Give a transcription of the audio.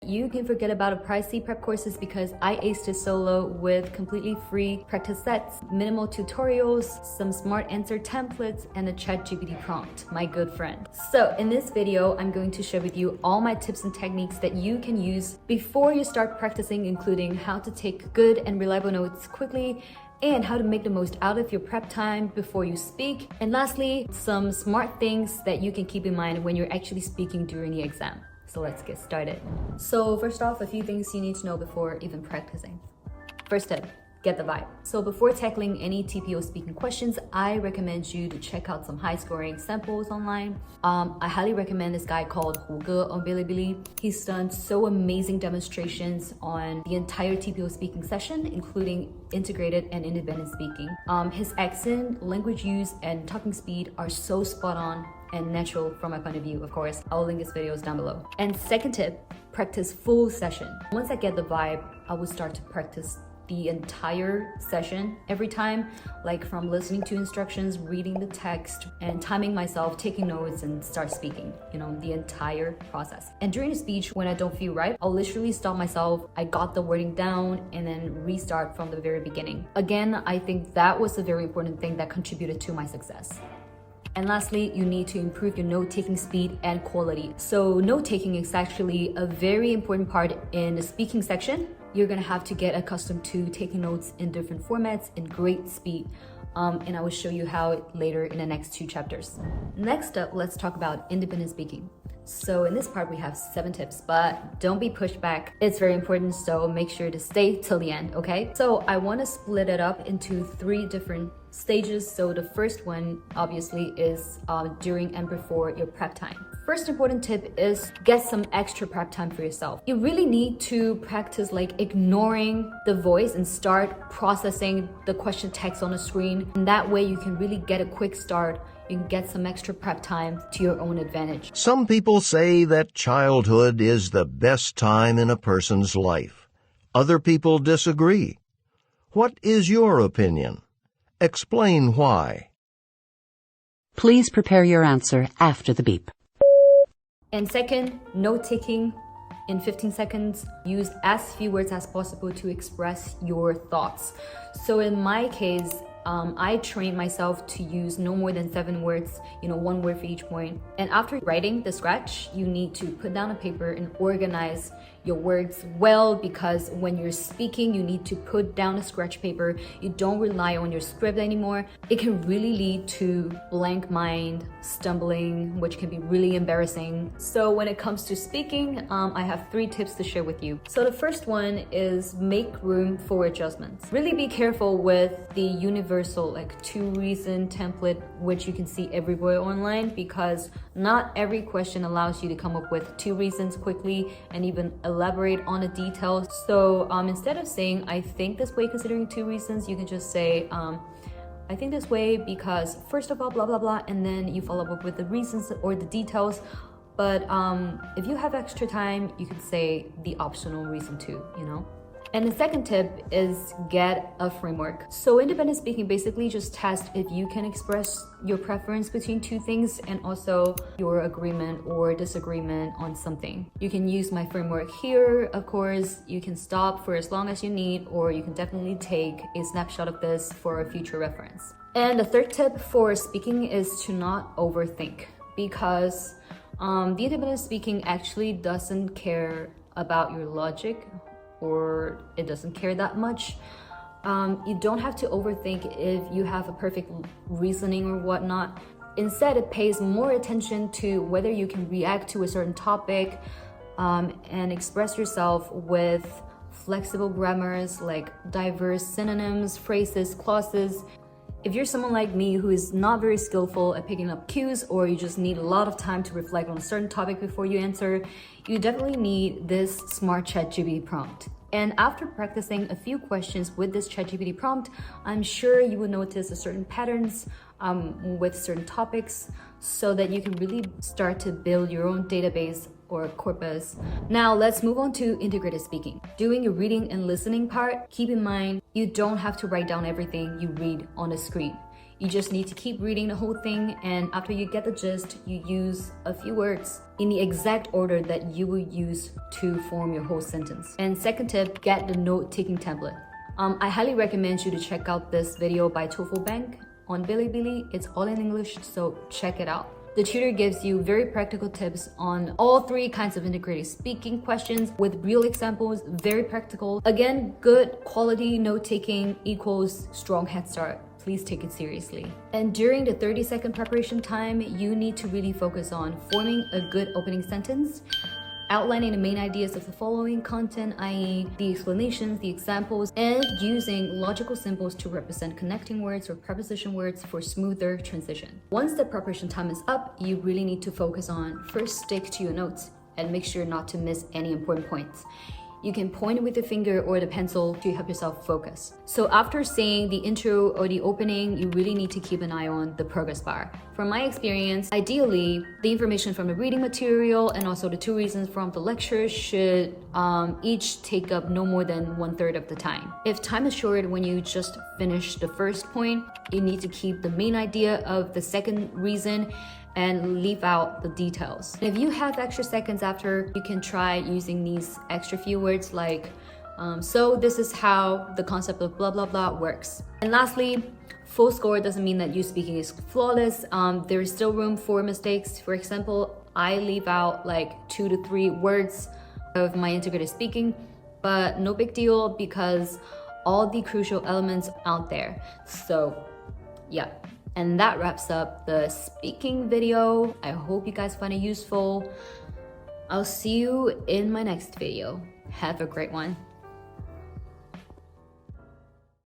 you can forget about a pricey prep courses because I aced it solo with completely free practice sets, minimal tutorials, some smart answer templates, and a ChatGPT prompt, my good friend. So in this video, I'm going to share with you all my tips and techniques that you can use before you start practicing, including how to take good and reliable notes quickly, and how to make the most out of your prep time before you speak. And lastly, some smart things that you can keep in mind when you're actually speaking during the exam. So let's get started. So first off, a few things you need to know before even practicing. First tip, get the vibe. So before tackling any TPO speaking questions, I recommend you to check out some high scoring samples online. I highly recommend this guy called Huge on Bilibili. He's done so amazing demonstrations on the entire TPO speaking session, including integrated and independent speaking. His accent, language use, and talking speed are so spot on and natural from my point of view, of course. I'll link his videos down below. And second tip, practice full session. Once I get the vibe, I will start to practice the entire session every time, like from listening to instructions, reading the text, and timing myself, taking notes, and start speaking, the entire process. And during the speech, when I don't feel right, I'll literally stop myself, I got the wording down, and then restart from the very beginning. Again, I think that was a very important thing that contributed to my success. And lastly, you need to improve your note-taking speed and quality. So note-taking is actually a very important part in the speaking section. You're gonna have to get accustomed to taking notes in different formats in great speed. And I will show you how later in the next 2 chapters. Next up, let's talk about independent speaking. So in this part, we have 7 tips, but don't be pushed back. It's very important, so make sure to stay till the end, okay? So I want to split it up into 3 different stages. So the first one, obviously, is during and before your prep time. First important tip is get some extra prep time for yourself. You really need to practice ignoring the voice and start processing the question text on the screen. And that way you can really get a quick start. You can get some extra prep time to your own advantage. Some people say that childhood is the best time in a person's life. Other people disagree. What is your opinion? Explain why. Please prepare your answer after the beep. And second, note-taking in 15 seconds. Use as few words as possible to express your thoughts. So in my case, I trained myself to use no more than 7 words, 1 word for each point. And after writing the scratch, you need to put down a paper and organize your words well, because when you're speaking, you need to put down a scratch paper. You don't rely on your script anymore. It can really lead to blank mind, stumbling, which can be really embarrassing. So when it comes to speaking, I have 3 tips to share with you. So the first one is make room for adjustments. Really be careful with the universal 2 reason template, which you can see everywhere online, because not every question allows you to come up with 2 reasons quickly and even elaborate on the details. So instead of saying I think this way considering 2 reasons, you can just say I think this way because first of all blah blah blah, and then you follow up with the reasons or the details. But if you have extra time, you could say the optional reason too, And the second tip is get a framework. So independent speaking basically just tests if you can express your preference between 2 things and also your agreement or disagreement on something. You can use my framework here. Of course, you can stop for as long as you need, or you can definitely take a snapshot of this for a future reference. And the third tip for speaking is to not overthink, because the independent speaking actually doesn't care about your logic, or it doesn't care that much. You don't have to overthink if you have a perfect reasoning or whatnot. Instead, it pays more attention to whether you can react to a certain topic and express yourself with flexible grammars like diverse synonyms, phrases, clauses. If you're someone like me who is not very skillful at picking up cues, or you just need a lot of time to reflect on a certain topic before you answer, you definitely need this smart ChatGPT prompt. And after practicing a few questions with this ChatGPT prompt, I'm sure you will notice a certain patterns with certain topics, so that you can really start to build your own database or corpus. Now let's move on to integrated speaking. Doing your reading and listening part, keep in mind, you don't have to write down everything you read on the screen. You just need to keep reading the whole thing, and after you get the gist, you use a few words in the exact order that you will use to form your whole sentence. And second tip, get the note-taking template. I highly recommend you to check out this video by TOEFL Bank on Bilibili. It's all in English, so check it out. The tutor gives you very practical tips on all 3 kinds of integrated speaking questions with real examples, very practical. Again, good quality note-taking equals strong head start. Please take it seriously. And during the 30-second preparation time, you need to really focus on forming a good opening sentence, outlining the main ideas of the following content, i.e. the explanations, the examples, and using logical symbols to represent connecting words or preposition words for smoother transition. Once the preparation time is up, you really need to focus on first stick to your notes and make sure not to miss any important points. You can point with the finger or the pencil to help yourself focus. So after saying the intro or the opening, you really need to keep an eye on the progress bar. From my experience, ideally, the information from the reading material and also the 2 reasons from the lecture should each take up no more than 1/3 of the time. If time is short when you just finish the first point, you need to keep the main idea of the second reason and leave out the details. If you have extra seconds after, you can try using these extra few words like, so this is how the concept of blah blah blah works. And lastly, full score doesn't mean that your speaking is flawless. There is still room for mistakes. For example, I leave out like 2 to 3 words of my integrated speaking, but no big deal because all the crucial elements out there. So yeah. And that wraps up the speaking video. I hope you guys find it useful. I'll see you in my next video. Have a great one.